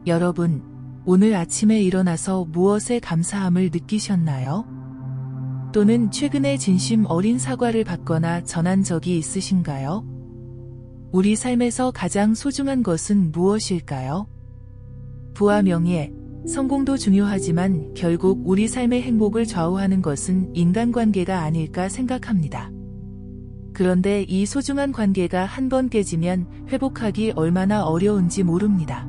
여러분, 오늘 아침에 일어나서 무엇에 감사함을 느끼셨나요? 또는 최근에 진심 어린 사과를 받거나 전한 적이 있으신가요? 우리 삶에서 가장 소중한 것은 무엇일까요? 부와 명예, 성공도 중요하지만 결국 우리 삶의 행복을 좌우하는 것은 인간관계가 아닐까 생각합니다. 그런데 이 소중한 관계가 한 번 깨지면 회복하기 얼마나 어려운지 모릅니다.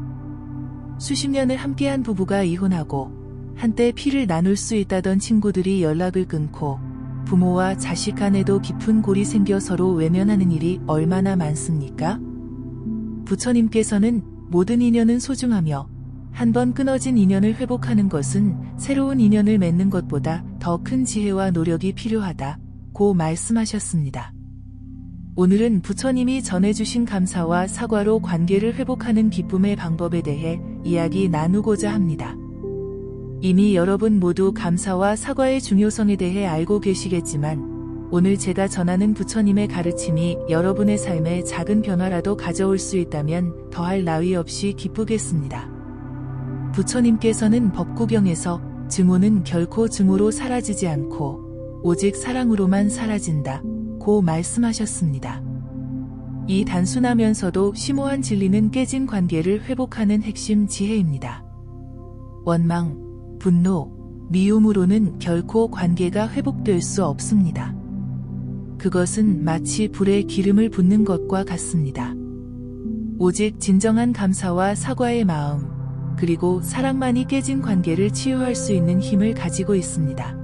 수십 년을 함께한 부부가 이혼하고 한때 피를 나눌 수 있다던 친구들이 연락을 끊고 부모와 자식 간에도 깊은 골이 생겨 서로 외면하는 일이 얼마나 많습니까? 부처님께서는 모든 인연은 소중하며 한 번 끊어진 인연을 회복하는 것은 새로운 인연을 맺는 것보다 더 큰 지혜와 노력이 필요하다고 말씀하셨습니다. 오늘은 부처님이 전해주신 감사와 사과로 관계를 회복하는 기쁨의 방법에 대해 이야기 나누고자 합니다. 이미 여러분 모두 감사와 사과의 중요성에 대해 알고 계시겠지만 오늘 제가 전하는 부처님의 가르침이 여러분의 삶에 작은 변화라도 가져올 수 있다면 더할 나위 없이 기쁘겠습니다. 부처님께서는 법구경에서 증오는 결코 증오로 사라지지 않고 오직 사랑으로만 사라진다 고 말씀하셨습니다. 이 단순하면서도 심오한 진리는 깨진 관계를 회복하는 핵심 지혜입니다. 원망, 분노, 미움으로는 결코 관계가 회복될 수 없습니다. 그것은 마치 불에 기름을 붓는 것과 같습니다. 오직 진정한 감사와 사과의 마음, 그리고 사랑만이 깨진 관계를 치유할 수 있는 힘을 가지고 있습니다.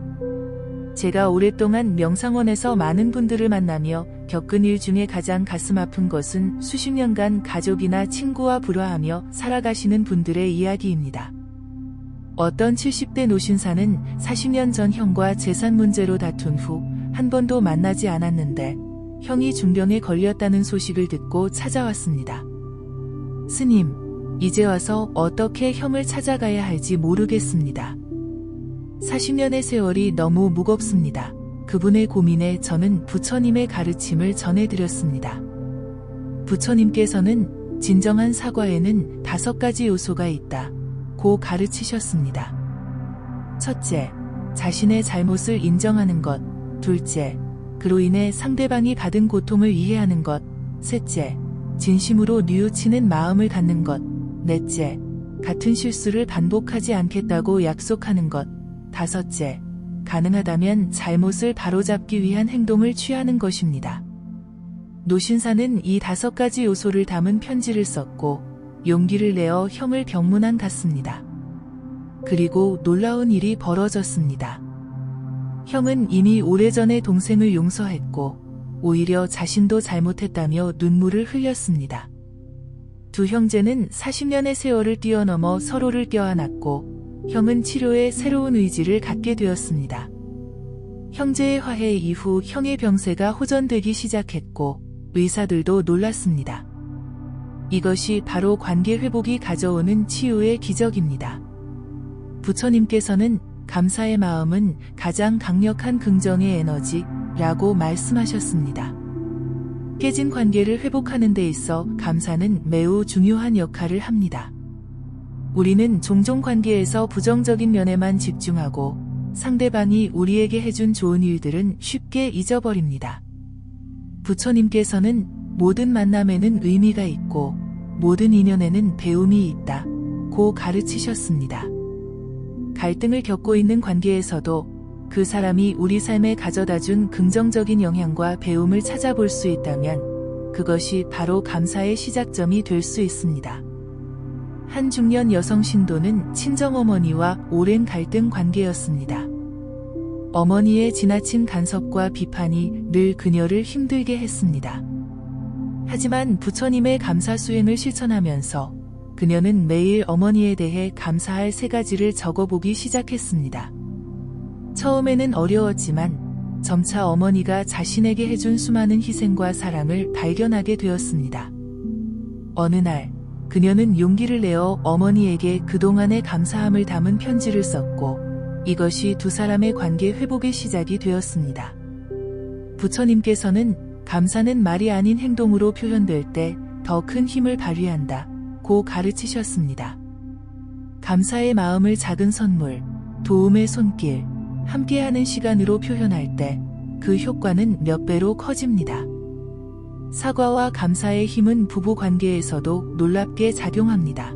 제가 오랫동안 명상원에서 많은 분들을 만나며 겪은 일 중에 가장 가슴 아픈 것은 수십 년간 가족이나 친구와 불화하며 살아가시는 분들의 이야기입니다. 어떤 70대 노신사는 40년 전 형과 재산 문제로 다툰 후 한 번도 만나지 않았는데 형이 중병에 걸렸다는 소식을 듣고 찾아왔습니다. 스님, 이제 와서 어떻게 형을 찾아가야 할지 모르겠습니다. 40년의 세월이 너무 무겁습니다. 그분의 고민에 저는 부처님의 가르침을 전해드렸습니다. 부처님께서는 진정한 사과에는 5가지 요소가 있다 고 가르치셨습니다. 첫째, 자신의 잘못을 인정하는 것. 둘째, 그로 인해 상대방이 받은 고통을 이해하는 것. 셋째, 진심으로 뉘우치는 마음을 갖는 것. 넷째, 같은 실수를 반복하지 않겠다고 약속하는 것. 다섯째, 가능하다면 잘못을 바로잡기 위한 행동을 취하는 것입니다. 노신사는 이 5가지 요소를 담은 편지를 썼고 용기를 내어 형을 병문안 갔습니다. 그리고 놀라운 일이 벌어졌습니다. 형은 이미 오래전에 동생을 용서했고 오히려 자신도 잘못했다며 눈물을 흘렸습니다. 두 형제는 40년의 세월을 뛰어넘어 서로를 껴안았고 형은 치료에 새로운 의지를 갖게 되었습니다. 형제의 화해 이후 형의 병세가 호전되기 시작했고 의사들도 놀랐습니다. 이것이 바로 관계 회복이 가져오는 치유의 기적입니다. 부처님께서는 감사의 마음은 가장 강력한 긍정의 에너지라고 말씀하셨습니다. 깨진 관계를 회복하는 데 있어 감사는 매우 중요한 역할을 합니다. 우리는 종종 관계에서 부정적인 면에만 집중하고 상대방이 우리에게 해준 좋은 일들은 쉽게 잊어버립니다. 부처님께서는 모든 만남에는 의미가 있고 모든 인연에는 배움이 있다 고 가르치셨습니다. 갈등을 겪고 있는 관계에서도 그 사람이 우리 삶에 가져다준 긍정적인 영향과 배움을 찾아볼 수 있다면 그것이 바로 감사의 시작점이 될 수 있습니다. 한 중년 여성 신도는 친정어머니와 오랜 갈등 관계였습니다. 어머니의 지나친 간섭과 비판이 늘 그녀를 힘들게 했습니다. 하지만 부처님의 감사 수행을 실천하면서 그녀는 매일 어머니에 대해 감사할 3가지를 적어보기 시작했습니다. 처음에는 어려웠지만 점차 어머니가 자신에게 해준 수많은 희생과 사랑을 발견하게 되었습니다. 어느 날 그녀는 용기를 내어 어머니에게 그동안의 감사함을 담은 편지를 썼고 이것이 두 사람의 관계 회복의 시작이 되었습니다. 부처님께서는 감사는 말이 아닌 행동으로 표현될 때 더 큰 힘을 발휘한다 고 가르치셨습니다. 감사의 마음을 작은 선물, 도움의 손길, 함께하는 시간으로 표현할 때 그 효과는 몇 배로 커집니다. 사과와 감사의 힘은 부부 관계에서도 놀랍게 작용합니다.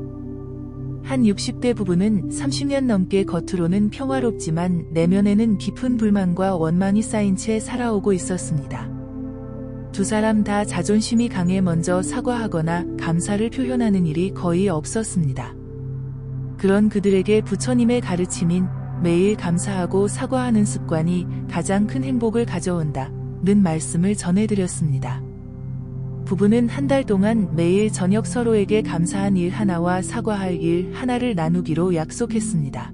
한 60대 부부는 30년 넘게 겉으로는 평화롭지만 내면에는 깊은 불만과 원망이 쌓인 채 살아오고 있었습니다. 두 사람 다 자존심이 강해 먼저 사과하거나 감사를 표현하는 일이 거의 없었습니다. 그런 그들에게 부처님의 가르침인 매일 감사하고 사과하는 습관이 가장 큰 행복을 가져온다는 말씀을 전해드렸습니다. 부부는 한 달 동안 매일 저녁 서로에게 감사한 일 하나와 사과할 일 하나를 나누기로 약속했습니다.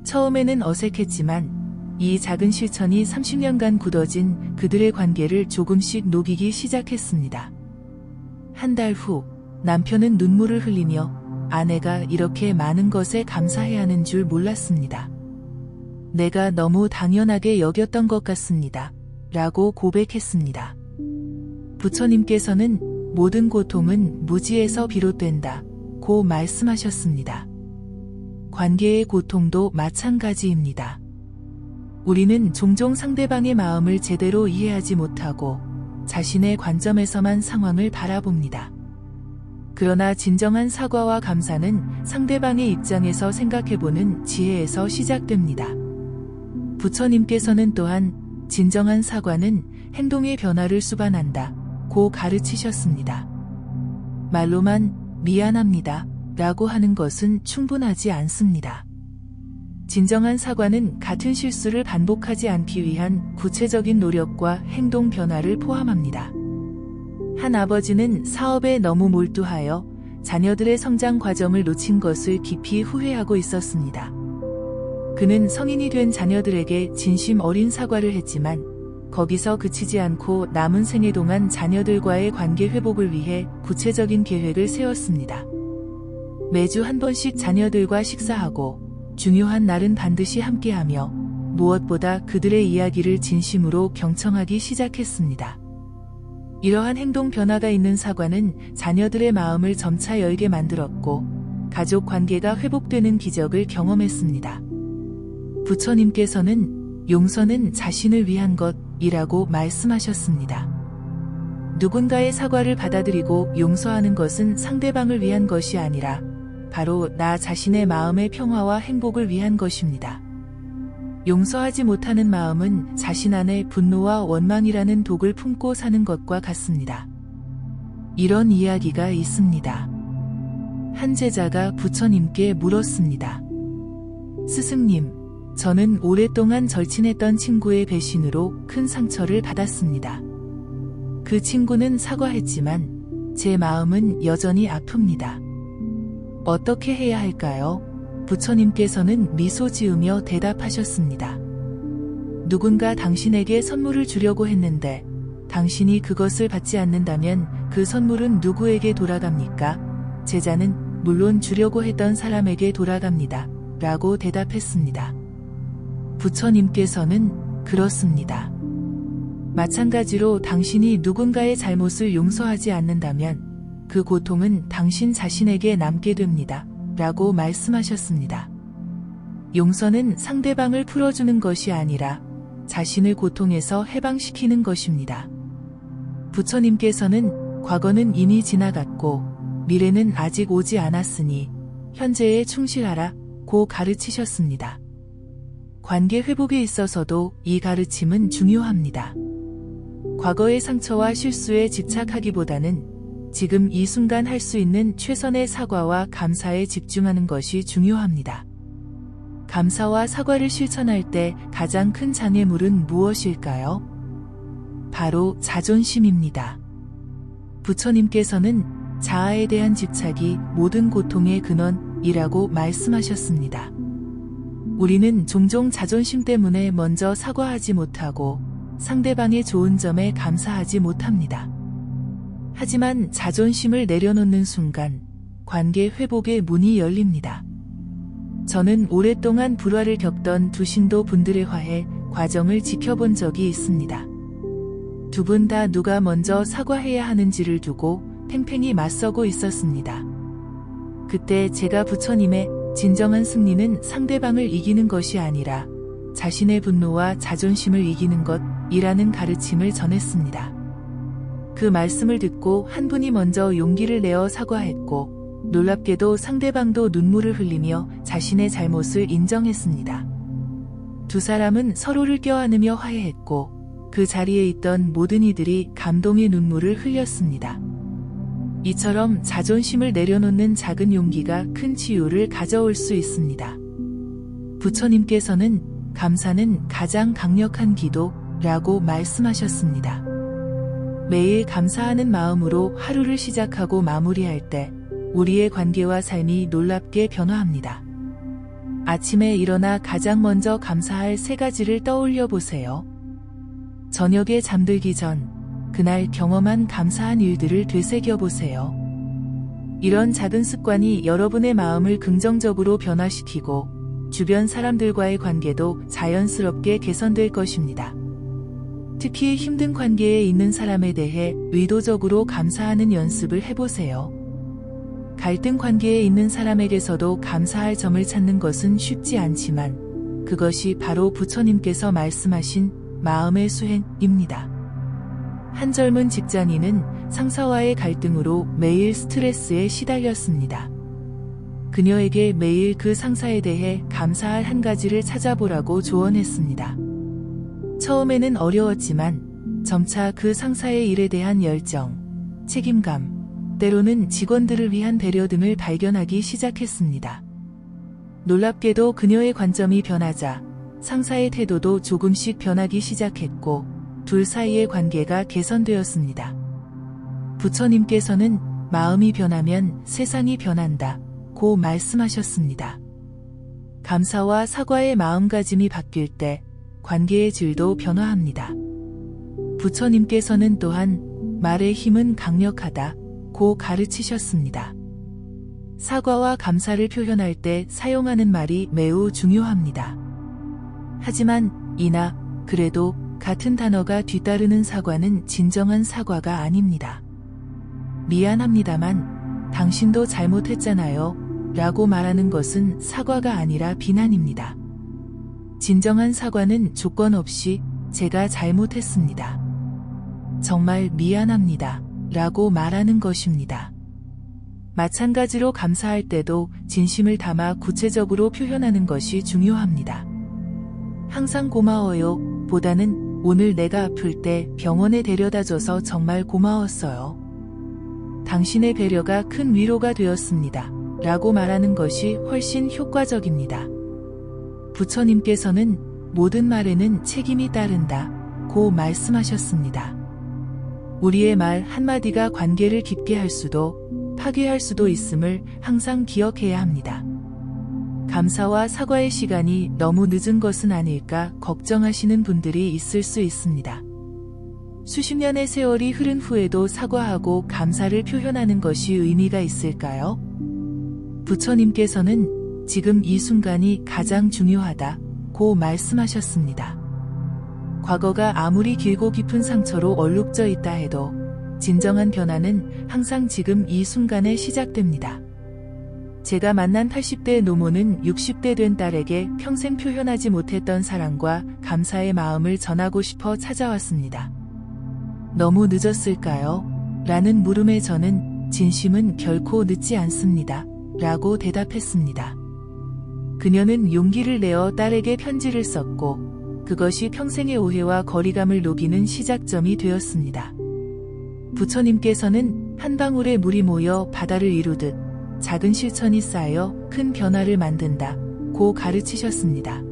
처음에는 어색했지만 이 작은 실천이 30년간 굳어진 그들의 관계를 조금씩 녹이기 시작했습니다. 한 달 후 남편은 눈물을 흘리며 아내가 이렇게 많은 것에 감사해야 하는 줄 몰랐습니다. 내가 너무 당연하게 여겼던 것 같습니다. 라고 고백했습니다. 부처님께서는 모든 고통은 무지에서 비롯된다 고 말씀하셨습니다. 관계의 고통도 마찬가지입니다. 우리는 종종 상대방의 마음을 제대로 이해하지 못하고 자신의 관점에서만 상황을 바라봅니다. 그러나 진정한 사과와 감사는 상대방의 입장에서 생각해보는 지혜에서 시작됩니다. 부처님께서는 또한 진정한 사과는 행동의 변화를 수반한다 고 가르치셨습니다. 말로만 미안합니다 라고 하는 것은 충분하지 않습니다. 진정한 사과는 같은 실수를 반복하지 않기 위한 구체적인 노력과 행동 변화를 포함합니다. 한 아버지는 사업에 너무 몰두하여 자녀들의 성장 과정을 놓친 것을 깊이 후회하고 있었습니다. 그는 성인이 된 자녀들에게 진심 어린 사과를 했지만 거기서 그치지 않고 남은 생애 동안 자녀들과의 관계 회복을 위해 구체적인 계획을 세웠습니다. 매주 한 번씩 자녀들과 식사하고 중요한 날은 반드시 함께하며 무엇보다 그들의 이야기를 진심으로 경청하기 시작했습니다. 이러한 행동 변화가 있는 사과는 자녀들의 마음을 점차 열게 만들었고 가족 관계가 회복되는 기적을 경험했습니다. 부처님께서는 용서는 자신을 위한 것이라고 말씀하셨습니다. 누군가의 사과를 받아들이고 용서하는 것은 상대방을 위한 것이 아니라 바로 나 자신의 마음의 평화와 행복을 위한 것입니다. 용서하지 못하는 마음은 자신 안에 분노와 원망이라는 독을 품고 사는 것과 같습니다. 이런 이야기가 있습니다. 한 제자가 부처님께 물었습니다. 스승님, 저는 오랫동안 절친했던 친구의 배신으로 큰 상처를 받았습니다. 그 친구는 사과했지만 제 마음은 여전히 아픕니다. 어떻게 해야 할까요? 부처님께서는 미소 지으며 대답하셨습니다. 누군가 당신에게 선물을 주려고 했는데 당신이 그것을 받지 않는다면 그 선물은 누구에게 돌아갑니까? 제자는 물론 주려고 했던 사람에게 돌아갑니다. 라고 대답했습니다. 부처님께서는 그렇습니다. 마찬가지로 당신이 누군가의 잘못을 용서하지 않는다면 그 고통은 당신 자신에게 남게 됩니다. 라고 말씀하셨습니다. 용서는 상대방을 풀어주는 것이 아니라 자신을 고통에서 해방시키는 것입니다. 부처님께서는 과거는 이미 지나갔고 미래는 아직 오지 않았으니 현재에 충실하라 고 가르치셨습니다. 관계 회복에 있어서도 이 가르침은 중요합니다. 과거의 상처와 실수에 집착하기보다는 지금 이 순간 할 수 있는 최선의 사과와 감사에 집중하는 것이 중요합니다. 감사와 사과를 실천할 때 가장 큰 장애물은 무엇일까요? 바로 자존심입니다. 부처님께서는 자아에 대한 집착이 모든 고통의 근원이라고 말씀하셨습니다. 우리는 종종 자존심 때문에 먼저 사과하지 못하고 상대방의 좋은 점에 감사하지 못합니다. 하지만 자존심을 내려놓는 순간 관계 회복의 문이 열립니다. 저는 오랫동안 불화를 겪던 두 신도 분들의 화해 과정을 지켜본 적이 있습니다. 두 분 다 누가 먼저 사과해야 하는지를 두고 팽팽히 맞서고 있었습니다. 그때 제가 부처님의 진정한 승리는 상대방을 이기는 것이 아니라 자신의 분노와 자존심을 이기는 것이라는 가르침을 전했습니다. 그 말씀을 듣고 한 분이 먼저 용기를 내어 사과했고, 놀랍게도 상대방도 눈물을 흘리며 자신의 잘못을 인정했습니다. 두 사람은 서로를 껴안으며 화해했고, 그 자리에 있던 모든 이들이 감동의 눈물을 흘렸습니다. 이처럼 자존심을 내려놓는 작은 용기가 큰 치유를 가져올 수 있습니다. 부처님께서는 감사는 가장 강력한 기도라고 말씀하셨습니다. 매일 감사하는 마음으로 하루를 시작하고 마무리할 때 우리의 관계와 삶이 놀랍게 변화합니다. 아침에 일어나 가장 먼저 감사할 3가지를 떠올려 보세요. 저녁에 잠들기 전 그날 경험한 감사한 일들을 되새겨 보세요. 이런 작은 습관이 여러분의 마음을 긍정적으로 변화시키고 주변 사람들과의 관계도 자연스럽게 개선될 것입니다. 특히 힘든 관계에 있는 사람에 대해 의도적으로 감사하는 연습을 해보세요. 갈등 관계에 있는 사람에게서도 감사할 점을 찾는 것은 쉽지 않지만 그것이 바로 부처님께서 말씀하신 마음의 수행입니다. 한 젊은 직장인은 상사와의 갈등으로 매일 스트레스에 시달렸습니다. 그녀에게 매일 그 상사에 대해 감사할 한 가지를 찾아보라고 조언했습니다. 처음에는 어려웠지만 점차 그 상사의 일에 대한 열정, 책임감, 때로는 직원들을 위한 배려 등을 발견하기 시작했습니다. 놀랍게도 그녀의 관점이 변하자 상사의 태도도 조금씩 변하기 시작했고 둘 사이의 관계가 개선되었습니다. 부처님께서는 마음이 변하면 세상이 변한다고 말씀하셨습니다. 감사와 사과의 마음가짐이 바뀔 때 관계의 질도 변화합니다. 부처님께서는 또한 말의 힘은 강력하다고 가르치셨습니다. 사과와 감사를 표현할 때 사용하는 말이 매우 중요합니다. 하지만 이나 그래도 같은 단어가 뒤따르는 사과는 진정한 사과가 아닙니다. 미안합니다만 당신도 잘못했잖아요 라고 말하는 것은 사과가 아니라 비난입니다. 진정한 사과는 조건 없이 제가 잘못했습니다. 정말 미안합니다 라고 말하는 것입니다. 마찬가지로 감사할 때도 진심을 담아 구체적으로 표현하는 것이 중요합니다. 항상 고마워요 보다는 오늘 내가 아플 때 병원에 데려다줘서 정말 고마웠어요. 당신의 배려가 큰 위로가 되었습니다. 라고 말하는 것이 훨씬 효과적입니다. 부처님께서는 모든 말에는 책임이 따른다 고 말씀하셨습니다. 우리의 말 한마디가 관계를 깊게 할 수도 파괴할 수도 있음을 항상 기억해야 합니다. 감사와 사과의 시간이 너무 늦은 것은 아닐까 걱정하시는 분들이 있을 수 있습니다. 수십 년의 세월이 흐른 후에도 사과하고 감사를 표현하는 것이 의미가 있을까요? 부처님께서는 지금 이 순간이 가장 중요하다고 말씀하셨습니다. 과거가 아무리 길고 깊은 상처로 얼룩져 있다 해도 진정한 변화는 항상 지금 이 순간에 시작됩니다. 제가 만난 80대 노모는 60대 된 딸에게 평생 표현하지 못했던 사랑과 감사의 마음을 전하고 싶어 찾아왔습니다. 너무 늦었을까요? 라는 물음에 저는 진심은 결코 늦지 않습니다. 라고 대답했습니다. 그녀는 용기를 내어 딸에게 편지를 썼고 그것이 평생의 오해와 거리감을 녹이는 시작점이 되었습니다. 부처님께서는 한 방울의 물이 모여 바다를 이루듯 작은 실천이 쌓여 큰 변화를 만든다 고 가르치셨습니다.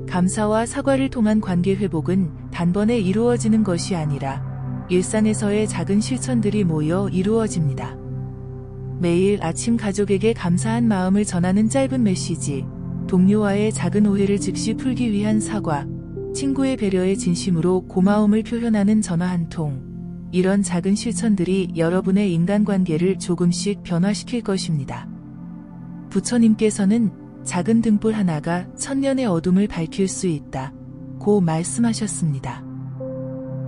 감사와 사과를 통한 관계 회복은 단번에 이루어지는 것이 아니라 일상에서의 작은 실천들이 모여 이루어집니다. 매일 아침 가족에게 감사한 마음을 전하는 짧은 메시지, 동료와의 작은 오해를 즉시 풀기 위한 사과, 친구의 배려에 진심으로 고마움을 표현하는 전화 한 통, 이런 작은 실천들이 여러분의 인간관계를 조금씩 변화시킬 것입니다. 부처님께서는 작은 등불 하나가 천년의 어둠을 밝힐 수 있다 고 말씀하셨습니다.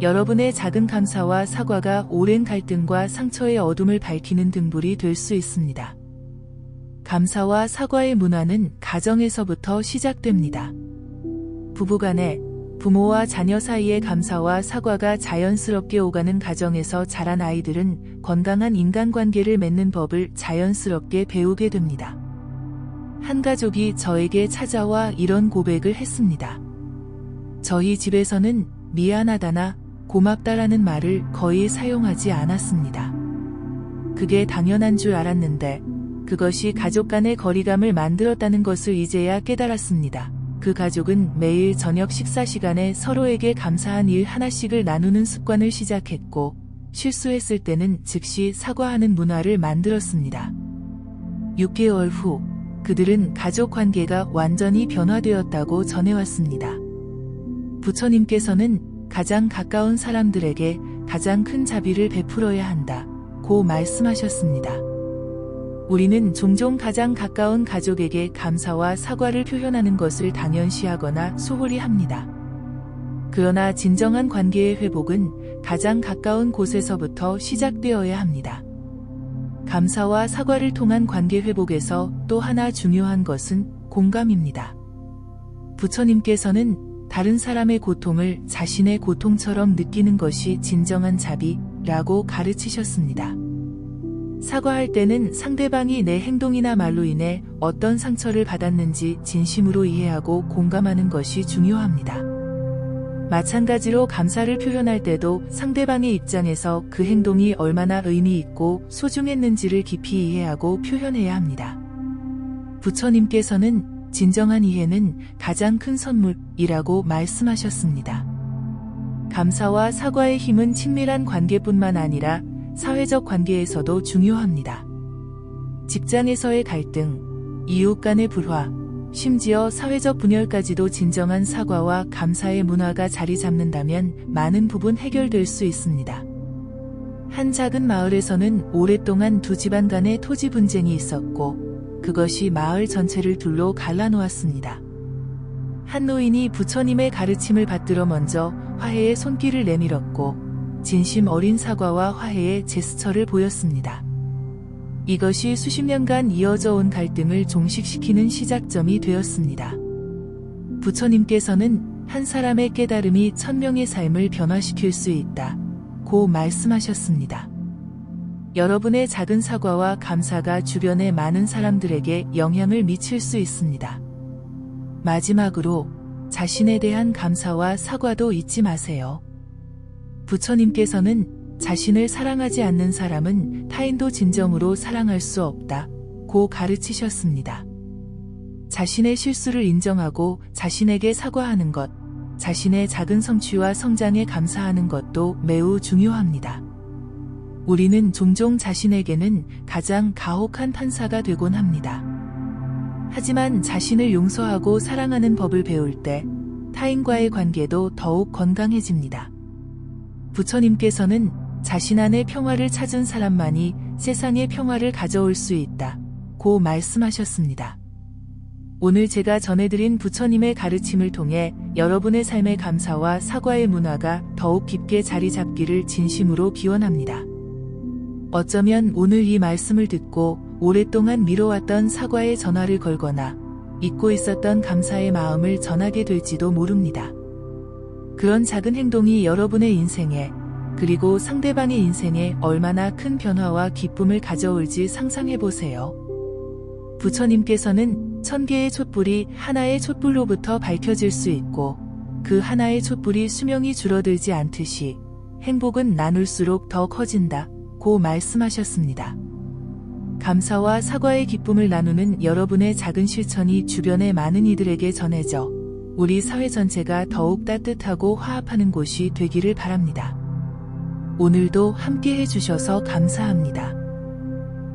여러분의 작은 감사와 사과가 오랜 갈등과 상처의 어둠을 밝히는 등불이 될 수 있습니다. 감사와 사과의 문화는 가정에서부터 시작됩니다. 부부간에, 부모와 자녀 사이의 감사와 사과가 자연스럽게 오가는 가정에서 자란 아이들은 건강한 인간관계를 맺는 법을 자연스럽게 배우게 됩니다. 한 가족이 저에게 찾아와 이런 고백을 했습니다. 저희 집에서는 미안하다나 고맙다라는 말을 거의 사용하지 않았습니다. 그게 당연한 줄 알았는데 그것이 가족 간의 거리감을 만들었다는 것을 이제야 깨달았습니다. 그 가족은 매일 저녁 식사 시간에 서로에게 감사한 일 하나씩을 나누는 습관을 시작했고 실수했을 때는 즉시 사과하는 문화를 만들었습니다. 6개월 후 그들은 가족 관계가 완전히 변화되었다고 전해왔습니다. 부처님께서는 가장 가까운 사람들에게 가장 큰 자비를 베풀어야 한다고 말씀하셨습니다. 우리는 종종 가장 가까운 가족에게 감사와 사과를 표현하는 것을 당연시하거나 소홀히 합니다. 그러나 진정한 관계의 회복은 가장 가까운 곳에서부터 시작되어야 합니다. 감사와 사과를 통한 관계 회복에서 또 하나 중요한 것은 공감입니다. 부처님께서는 다른 사람의 고통을 자신의 고통처럼 느끼는 것이 진정한 자비라고 가르치셨습니다. 사과할 때는 상대방이 내 행동이나 말로 인해 어떤 상처를 받았는지 진심으로 이해하고 공감하는 것이 중요합니다. 마찬가지로 감사를 표현할 때도 상대방의 입장에서 그 행동이 얼마나 의미 있고 소중했는지를 깊이 이해하고 표현해야 합니다. 부처님께서는 진정한 이해는 가장 큰 선물이라고 말씀하셨습니다. 감사와 사과의 힘은 친밀한 관계뿐만 아니라 사회적 관계에서도 중요합니다. 직장에서의 갈등, 이웃 간의 불화, 심지어 사회적 분열까지도 진정한 사과와 감사의 문화가 자리 잡는다면 많은 부분 해결될 수 있습니다. 한 작은 마을에서는 오랫동안 두 집안 간의 토지 분쟁이 있었고 그것이 마을 전체를 둘로 갈라놓았습니다. 한 노인이 부처님의 가르침을 받들어 먼저 화해의 손길을 내밀었고 진심 어린 사과와 화해의 제스처를 보였습니다. 이것이 수십 년간 이어져 온 갈등을 종식시키는 시작점이 되었습니다. 부처님께서는 한 사람의 깨달음이 1000명의 삶을 변화시킬 수 있다고 말씀하셨습니다. 여러분의 작은 사과와 감사가 주변의 많은 사람들에게 영향을 미칠 수 있습니다. 마지막으로 자신에 대한 감사와 사과도 잊지 마세요. 부처님께서는 자신을 사랑하지 않는 사람은 타인도 진정으로 사랑할 수 없다고 가르치셨습니다. 자신의 실수를 인정하고 자신에게 사과하는 것, 자신의 작은 성취와 성장에 감사하는 것도 매우 중요합니다. 우리는 종종 자신에게는 가장 가혹한 판사가 되곤 합니다. 하지만 자신을 용서하고 사랑하는 법을 배울 때 타인과의 관계도 더욱 건강해집니다. 부처님께서는 자신 안의 평화를 찾은 사람만이 세상의 평화를 가져올 수 있다고 말씀하셨습니다. 오늘 제가 전해드린 부처님의 가르침을 통해 여러분의 삶의 감사와 사과의 문화가 더욱 깊게 자리 잡기를 진심으로 기원합니다. 어쩌면 오늘 이 말씀을 듣고 오랫동안 미뤄왔던 사과의 전화를 걸거나 잊고 있었던 감사의 마음을 전하게 될지도 모릅니다. 그런 작은 행동이 여러분의 인생에 그리고 상대방의 인생에 얼마나 큰 변화와 기쁨을 가져올지 상상해보세요. 부처님께서는 1000개의 촛불이 하나의 촛불로부터 밝혀질 수 있고 그 하나의 촛불이 수명이 줄어들지 않듯이 행복은 나눌수록 더 커진다고 말씀하셨습니다. 감사와 사과의 기쁨을 나누는 여러분의 작은 실천이 주변의 많은 이들에게 전해져 우리 사회 전체가 더욱 따뜻하고 화합하는 곳이 되기를 바랍니다. 오늘도 함께 해주셔서 감사합니다.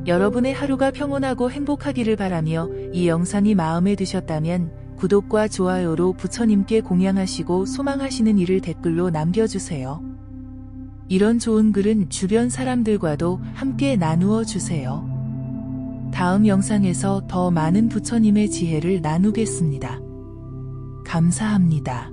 여러분의 하루가 평온하고 행복하기를 바라며 이 영상이 마음에 드셨다면 구독과 좋아요로 부처님께 공양하시고 소망하시는 일을 댓글로 남겨주세요. 이런 좋은 글은 주변 사람들과도 함께 나누어 주세요. 다음 영상에서 더 많은 부처님의 지혜를 나누겠습니다. 감사합니다.